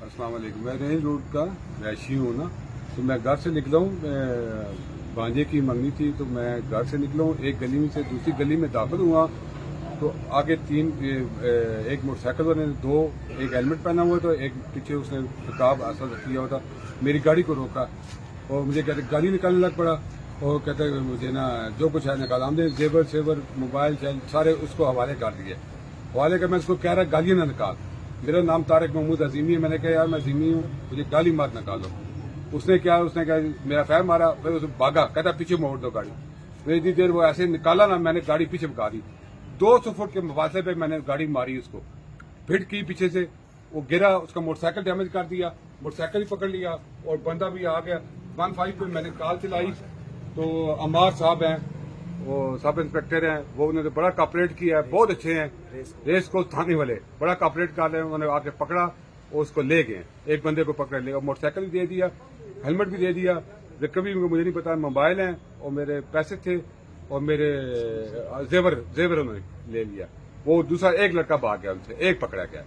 अस्सलाम वालेकुम। मैं रेंज रोड का रैशी हूँ ना, तो मैं घर से निकला हूँ। भांजे की मंगनी थी तो मैं घर से निकला हूँ। एक गली में से दूसरी गली में दाखिल हुआ तो आगे एक मोटरसाइकिल वाले ने दो, एक हेलमेट पहना हुआ था, एक पीछे उसने किताब असर किया हुआ था, मेरी गाड़ी को रोका और मुझे कहते गाड़ी निकालने लग पड़ा और कहते मुझे ना जो कुछ है निकाला। हमने जेवर सेवर मोबाइल सारे उसको हवाले कर दिए। हवाले का मैं उसको कह रहा गालियाँ ना निकाल। मेरा नाम तारिक महमूद अजीमी है। मैंने कहा यार मैं अजीमी हूँ, मुझे गाली मार निकालो। उसने क्या मेरा फैर मारा, फिर उसे भागा, कहता पीछे मोड़ दो गाड़ी। फिर इतनी देर वो ऐसे निकाला ना, मैंने गाड़ी पीछे भगा दी। 200 फुट के मुफासले पे मैंने गाड़ी मारी उसको, फिट की पीछे से, वो गिरा, उसका मोटरसाइकिल डैमेज कर दिया, मोटरसाइकिल भी पकड़ लिया और बंदा भी आ गया। 15 पे मैंने कॉल चलाई तो अमार साहब हैं, वो सब इंस्पेक्टर हैं, वो उन्होंने बड़ा कॉपरेट किया है, बहुत अच्छे हैं। रेस को थाने वाले बड़ा कॉपरेट कर रहे हैं। उन्होंने आके पकड़ा और उसको ले गए, एक बंदे को पकड़ लिया, मोटरसाइकिल भी दे दिया, हेलमेट भी दे दिया। रिकवरी मुझे नहीं पता, मोबाइल हैं और मेरे पैसे थे और मेरे जेवर उन्होंने ले लिया। वो दूसरा एक लड़का भाग गया, उनसे एक पकड़ा गया।